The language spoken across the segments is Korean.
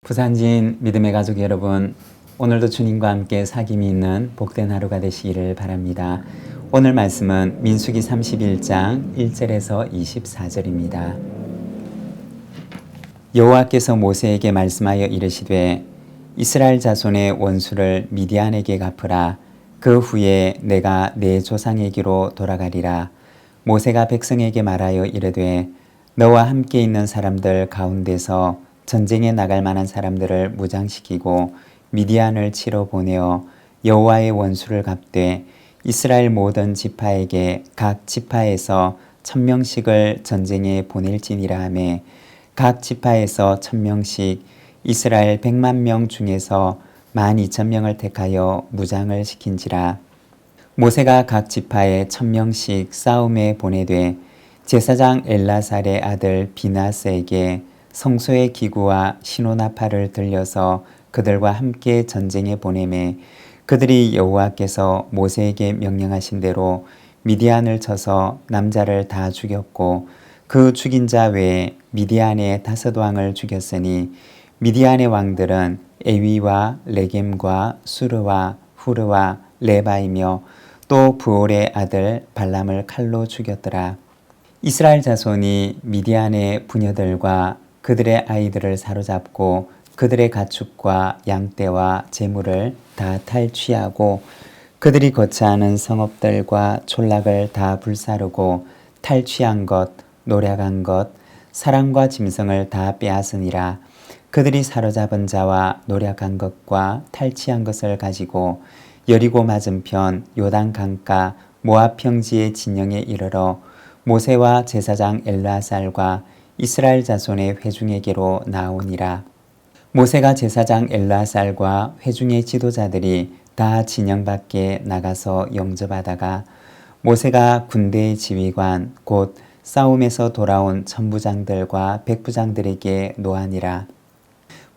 부산진 믿음의 가족 여러분, 오늘도 주님과 함께 사귐이 있는 복된 하루가 되시기를 바랍니다. 오늘 말씀은 민수기 31장 1절에서 24절입니다. 여호와께서 모세에게 말씀하여 이르시되 이스라엘 자손의 원수를 미디안에게 갚으라. 그 후에 내가 내 조상에게로 돌아가리라. 모세가 백성에게 말하여 이르되 너와 함께 있는 사람들 가운데서 전쟁에 나갈 만한 사람들을 무장시키고 미디안을 치러 보내어 여호와의 원수를 갚되 이스라엘 모든 지파에게 각 지파에서 1000명씩을 전쟁에 보낼지니라 하매 각 지파에서 1000명씩 이스라엘 100만 중에서 12,000명을 택하여 무장을 시킨지라. 모세가 각 지파에 1000명씩 싸움에 보내되 제사장 엘라살의 아들 비나스에게 성소의 기구와 시노나팔을 들려서 그들과 함께 전쟁에 보내매 그들이 여호와께서 모세에게 명령하신 대로 미디안을 쳐서 남자를 다 죽였고 그 죽인 자 외에 미디안의 5왕을 죽였으니 미디안의 왕들은 에위와 레겜과 수르와 후르와 레바이며 또 부올의 아들 발람을 칼로 죽였더라. 이스라엘 자손이 미디안의 부녀들과 그들의 아이들을 사로잡고 그들의 가축과 양떼와 재물을 다 탈취하고 그들이 거처하는 성읍들과 촌락을 다 불사르고 탈취한 것, 노략한 것, 사람과 짐승을 다 빼앗으니라. 그들이 사로잡은 자와 노략한 것과 탈취한 것을 가지고 여리고 맞은편 요단 강가 모압 평지의 진영에 이르러 모세와 제사장 엘르아살과 이스라엘 자손의 회중에게로 나오니라. 모세가 제사장 엘르아살과 회중의 지도자들이 다 진영 밖에 나가서 영접하다가 모세가 군대의 지휘관 곧 싸움에서 돌아온 천부장들과 백부장들에게 노하니라.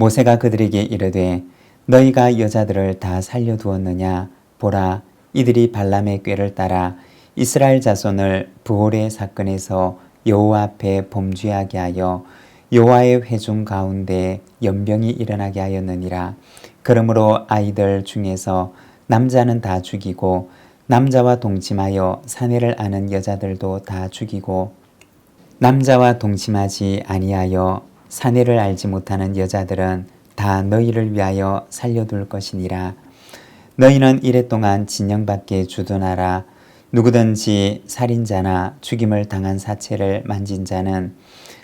모세가 그들에게 이르되 너희가 여자들을 다 살려두었느냐? 보라, 이들이 발람의 꾀를 따라 이스라엘 자손을 부올의 사건에서 여호와 앞에 범죄하게 하여 여호와의 회중 가운데 연병이 일어나게 하였느니라. 그러므로 아이들 중에서 남자는 다 죽이고 남자와 동침하여 사내를 아는 여자들도 다 죽이고 남자와 동침하지 아니하여 사내를 알지 못하는 여자들은 다 너희를 위하여 살려둘 것이니라. 너희는 이랫동안 진영 밖에 주둔하라. 누구든지 살인자나 죽임을 당한 사체를 만진 자는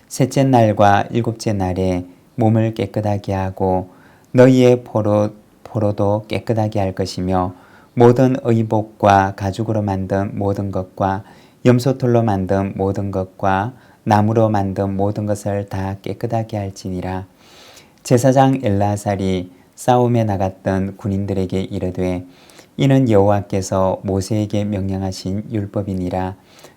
셋째 날과 일곱째 날에 몸을 깨끗하게 하고 너희의 포로도 깨끗하게 할 것이며 모든 의복과 가죽으로 만든 모든 것과 염소털로 만든 모든 것과 나무로 만든 모든 것을 다 깨끗하게 할지니라. 제사장 엘르아살이 싸움에 나갔던 군인들에게 이르되 이는 여호와께서 모세에게 명령하신 율법이니라.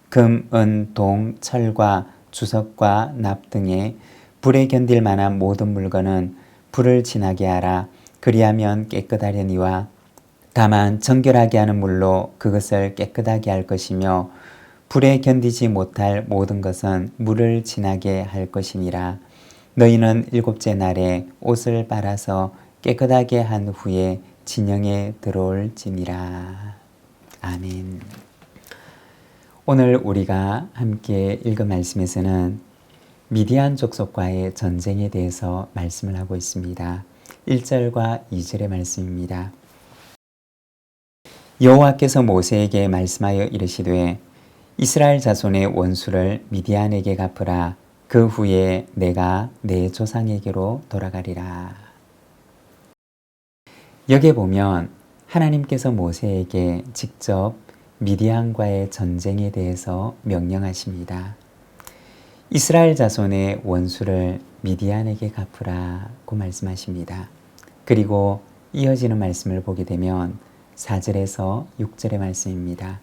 금, 은, 동, 철과 주석과 납 등의 불에 견딜 만한 모든 물건은 불을 지나게 하라. 그리하면 깨끗하려니와 다만 정결하게 하는 물로 그것을 깨끗하게 할 것이며 불에 견디지 못할 모든 것은 물을 지나게 할 것이니라. 너희는 일곱째 날에 옷을 빨아서 깨끗하게 한 후에 진영에 들어올지니라. 아멘. 오늘 우리가 함께 읽은 말씀에서는 미디안 족속과의 전쟁에 대해서 말씀을 하고 있습니다. 1절과 2절의 말씀입니다. 여호와께서 모세에게 말씀하여 이르시되 이스라엘 자손의 원수를 미디안에게 갚으라. 그 후에 내가 내 조상에게로 돌아가리라. 여기에 보면 하나님께서 모세에게 직접 미디안과의 전쟁에 대해서 명령하십니다. 이스라엘 자손의 원수를 미디안에게 갚으라고 말씀하십니다. 그리고 이어지는 말씀을 보게 되면 4절에서 6절의 말씀입니다.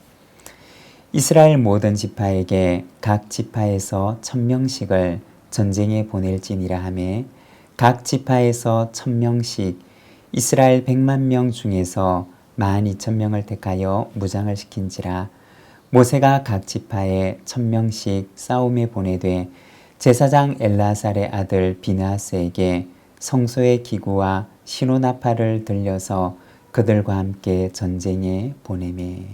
이스라엘 모든 지파에게 각 지파에서 1000명씩을 전쟁에 보낼지니라 하매 각 지파에서 1000명씩 이스라엘 100만 명 중에서 12,000명을 택하여 무장을 시킨지라. 모세가 각 지파에 1,000명씩 싸움에 보내되 제사장 엘르아살의 아들 비느하스에게 성소의 기구와 시노나팔을 들려서 그들과 함께 전쟁에 보내매.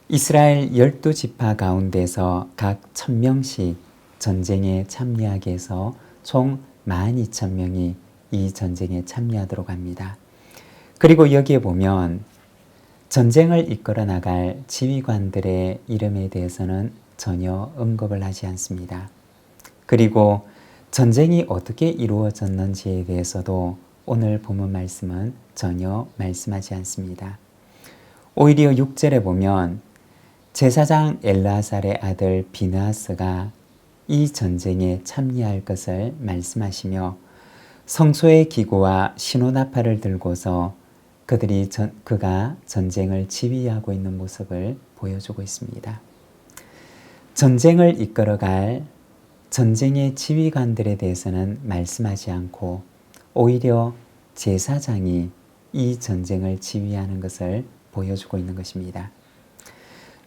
이스라엘 12지파 가운데서 각 1,000명씩 전쟁에 참여하게 해서 총 12,000명이 이 전쟁에 참여하도록 합니다. 그리고 여기에 보면 전쟁을 이끌어 나갈 지휘관들의 이름에 대해서는 전혀 언급을 하지 않습니다. 그리고 전쟁이 어떻게 이루어졌는지에 대해서도 오늘 본문 말씀은 전혀 말씀하지 않습니다. 오히려 6절에 보면 제사장 엘르아살의 아들 비느하스가 이 전쟁에 참여할 것을 말씀하시며 성소의 기구와 시노나팔을 들고서 그가 전쟁을 지휘하고 있는 모습을 보여주고 있습니다. 전쟁을 이끌어갈 전쟁의 지휘관들에 대해서는 말씀하지 않고 오히려 제사장이 이 전쟁을 지휘하는 것을 보여주고 있는 것입니다.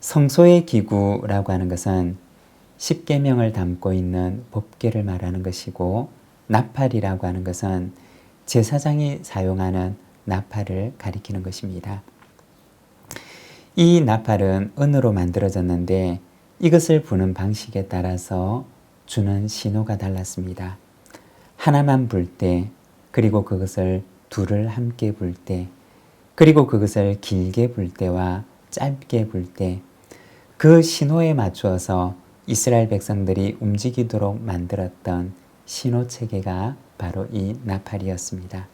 성소의 기구라고 하는 것은 십계명을 담고 있는 법궤를 말하는 것이고 나팔이라고 하는 것은 제사장이 사용하는 나팔을 가리키는 것입니다. 이 나팔은 은으로 만들어졌는데 이것을 부는 방식에 따라서 주는 신호가 달랐습니다. 하나만 불 때, 그리고 그것을 둘을 함께 불 때, 그리고 그것을 길게 불 때와 짧게 불 때, 그 신호에 맞추어서 이스라엘 백성들이 움직이도록 만들었던 신호 체계가 바로 이 나팔이었습니다.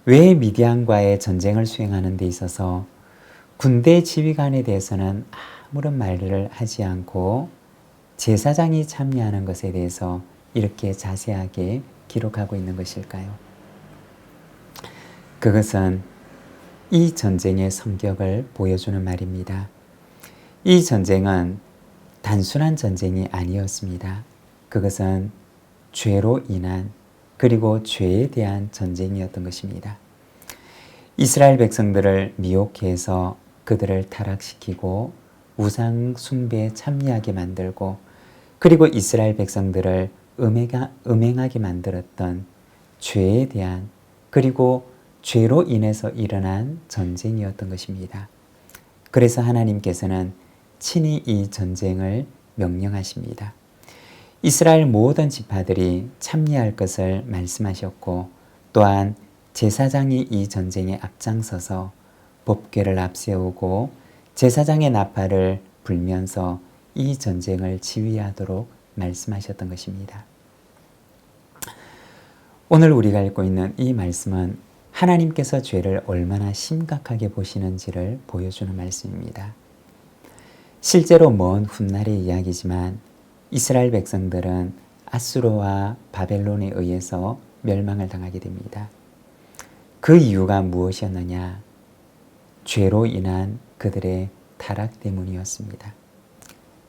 왜 미디안과의 전쟁을 수행하는 데 있어서 군대 지휘관에 대해서는 아무런 말을 하지 않고 제사장이 참여하는 것에 대해서 이렇게 자세하게 기록하고 있는 것일까요? 그것은 이 전쟁의 성격을 보여주는 말입니다. 이 전쟁은 단순한 전쟁이 아니었습니다. 그것은 죄로 인한 그리고 죄에 대한 전쟁이었던 것입니다. 이스라엘 백성들을 미혹해서 그들을 타락시키고 우상 숭배에 참여하게 만들고 그리고 이스라엘 백성들을 음행하게 만들었던 죄에 대한 그리고 죄로 인해서 일어난 전쟁이었던 것입니다. 그래서 하나님께서는 친히 이 전쟁을 명령하십니다. 이스라엘 모든 지파들이 참여할 것을 말씀하셨고 또한 제사장이 이 전쟁에 앞장서서 법궤를 앞세우고 제사장의 나팔을 불면서 이 전쟁을 지휘하도록 말씀하셨던 것입니다. 오늘 우리가 읽고 있는 이 말씀은 하나님께서 죄를 얼마나 심각하게 보시는지를 보여주는 말씀입니다. 실제로 먼 훗날의 이야기지만 이스라엘 백성들은 아수르와 바벨론에 의해서 멸망을 당하게 됩니다. 그 이유가 무엇이었느냐? 죄로 인한 그들의 타락 때문이었습니다.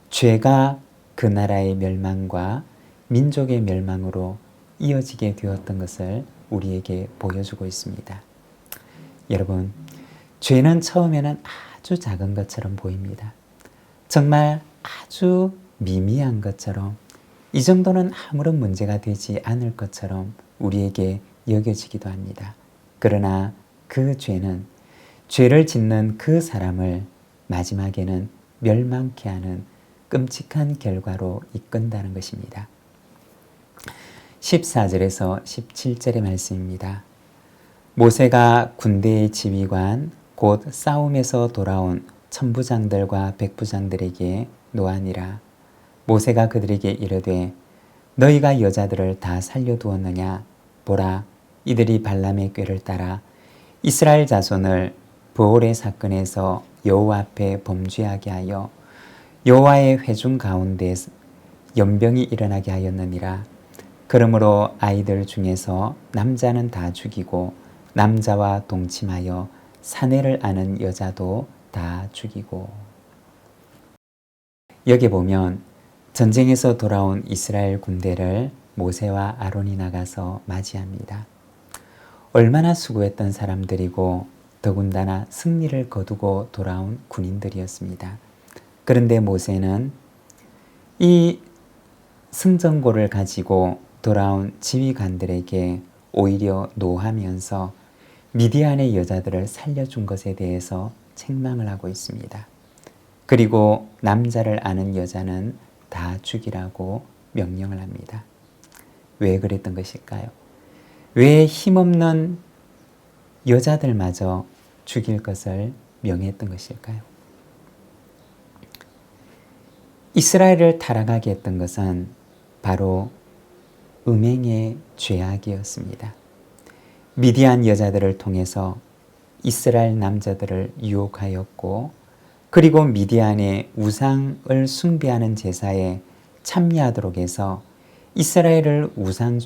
죄가 그 나라의 멸망과 민족의 멸망으로 이어지게 되었던 것을 우리에게 보여주고 있습니다. 여러분, 죄는 처음에는 아주 작은 것처럼 보입니다. 정말 아주 미미한 것처럼 이 정도는 아무런 문제가 되지 않을 것처럼 우리에게 여겨지기도 합니다. 그러나 그 죄는 죄를 짓는 그 사람을 마지막에는 멸망케 하는 끔찍한 결과로 이끈다는 것입니다. 14절에서 17절의 말씀입니다. 모세가 군대의 지휘관 곧 싸움에서 돌아온 천부장들과 백부장들에게 노하니라. 모세가 그들에게 이르되 너희가 여자들을 다 살려두었느냐? 보라, 이들이 발람의 꾀를 따라 이스라엘 자손을 브올의 사건에서 여호와 앞에 범죄하게 하여 여호와의 회중 가운데 연병이 일어나게 하였느니라. 그러므로 아이들 중에서 남자는 다 죽이고 남자와 동침하여 사내를 아는 여자도 다 죽이고. 여기 보면 전쟁에서 돌아온 이스라엘 군대를 모세와 아론이 나가서 맞이합니다. 얼마나 수고했던 사람들이고 더군다나 승리를 거두고 돌아온 군인들이었습니다. 그런데 모세는 이 승전고를 가지고 돌아온 지휘관들에게 오히려 노하면서 미디안의 여자들을 살려준 것에 대해서 책망을 하고 있습니다. 그리고 남자를 아는 여자는 다 죽이라고 명령을 합니다. 왜 그랬던 것일까요? 왜 힘없는 여자들마저 죽일 것을 명했던 것일까요? 이스라엘을 타락하게 했던 것은 바로 음행의 죄악이었습니다. 미디안 여자들을 통해서 이스라엘 남자들을 유혹하였고, 그리고 미디안의 우상을 숭배하는 제사에 참여하도록 해서 이스라엘을 우상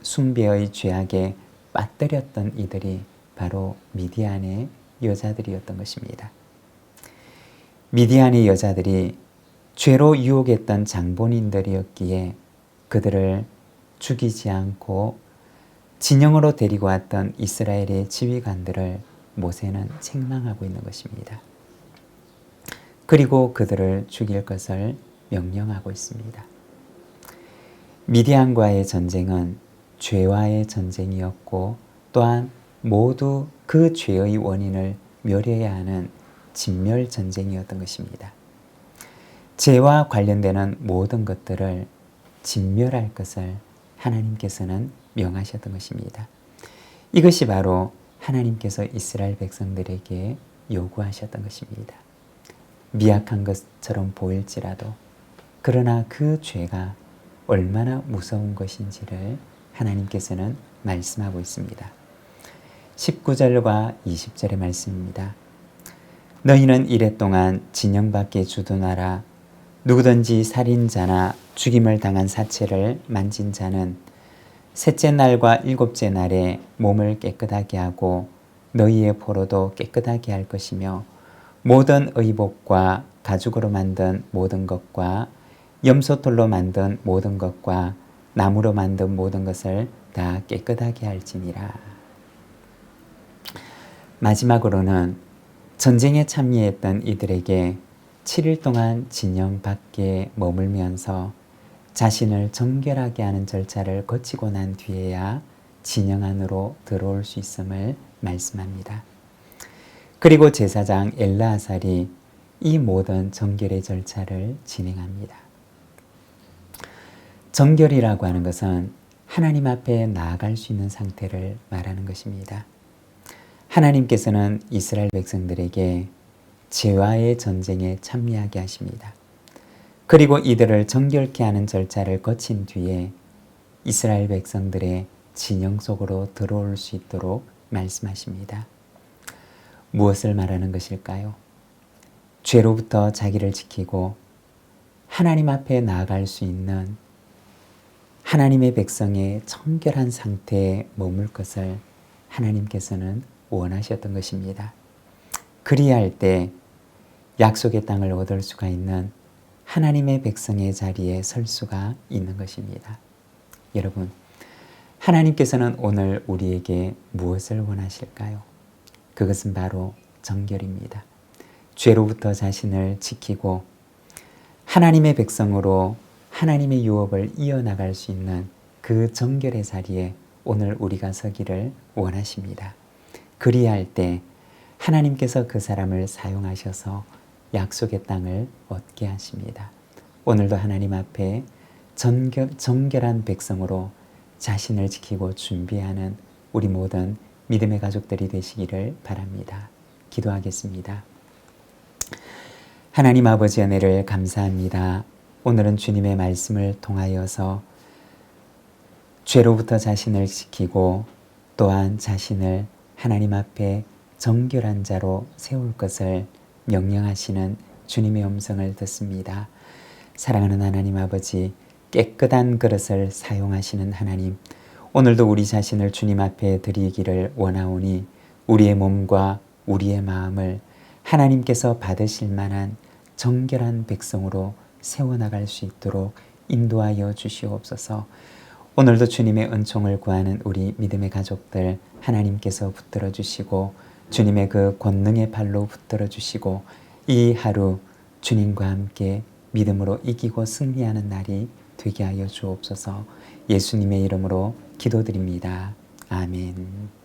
숭배의 죄악에 빠뜨렸던 이들이 바로 미디안의 여자들이었던 것입니다. 미디안의 여자들이 죄로 유혹했던 장본인들이었기에 그들을 죽이지 않고 진영으로 데리고 왔던 이스라엘의 지휘관들을 모세는 책망하고 있는 것입니다. 그리고 그들을 죽일 것을 명령하고 있습니다. 미디안과의 전쟁은 죄와의 전쟁이었고, 또한 모두 그 죄의 원인을 멸해야 하는 진멸 전쟁이었던 것입니다. 죄와 관련되는 모든 것들을 진멸할 것을 하나님께서는 명하셨던 것입니다. 이것이 바로 하나님께서 이스라엘 백성들에게 요구하셨던 것입니다. 미약한 것처럼 보일지라도 그러나 그 죄가 얼마나 무서운 것인지를 하나님께서는 말씀하고 있습니다. 19절과 20절의 말씀입니다. 너희는 이래 동안 진영 밖에 주둔하라. 누구든지 살인자나 죽임을 당한 사체를 만진 자는 셋째 날과 일곱째 날에 몸을 깨끗하게 하고 너희의 포로도 깨끗하게 할 것이며, 모든 의복과 가죽으로 만든 모든 것과 염소털로 만든 모든 것과 나무로 만든 모든 것을 다 깨끗하게 할지니라. 마지막으로는 전쟁에 참여했던 이들에게 7일 동안 진영 밖에 머물면서 자신을 정결하게 하는 절차를 거치고 난 뒤에야 진영 안으로 들어올 수 있음을 말씀합니다. 그리고 제사장 엘르아살이 이 모든 정결의 절차를 진행합니다. 정결이라고 하는 것은 하나님 앞에 나아갈 수 있는 상태를 말하는 것입니다. 하나님께서는 이스라엘 백성들에게 죄와의 전쟁에 참여하게 하십니다. 그리고 이들을 정결케 하는 절차를 거친 뒤에 이스라엘 백성들의 진영 속으로 들어올 수 있도록 말씀하십니다. 무엇을 말하는 것일까요? 죄로부터 자기를 지키고 하나님 앞에 나아갈 수 있는 하나님의 백성의 청결한 상태에 머물 것을 하나님께서는 원하셨던 것입니다. 그리할 때 약속의 땅을 얻을 수가 있는 하나님의 백성의 자리에 설 수가 있는 것입니다. 여러분, 하나님께서는 오늘 우리에게 무엇을 원하실까요? 그것은 바로 정결입니다. 죄로부터 자신을 지키고 하나님의 백성으로 하나님의 유업을 이어나갈 수 있는 그 정결의 자리에 오늘 우리가 서기를 원하십니다. 그리할 때 하나님께서 그 사람을 사용하셔서 약속의 땅을 얻게 하십니다. 오늘도 하나님 앞에 정결한 백성으로 자신을 지키고 준비하는 우리 모든 믿음의 가족들이 되시기를 바랍니다. 기도하겠습니다. 하나님 아버지 은혜를 감사합니다. 오늘은 주님의 말씀을 통하여서 죄로부터 자신을 지키고 또한 자신을 하나님 앞에 정결한 자로 세울 것을 명령하시는 주님의 음성을 듣습니다. 사랑하는 하나님 아버지, 깨끗한 그릇을 사용하시는 하나님, 오늘도 우리 자신을 주님 앞에 드리기를 원하오니 우리의 몸과 우리의 마음을 하나님께서 받으실 만한 정결한 백성으로 세워나갈 수 있도록 인도하여 주시옵소서. 오늘도 주님의 은총을 구하는 우리 믿음의 가족들 하나님께서 붙들어 주시고 주님의 그 권능의 발로 붙들어 주시고 이 하루 주님과 함께 믿음으로 이기고 승리하는 날이 되게 하여 주옵소서. 예수님의 이름으로 기도드립니다. 아멘.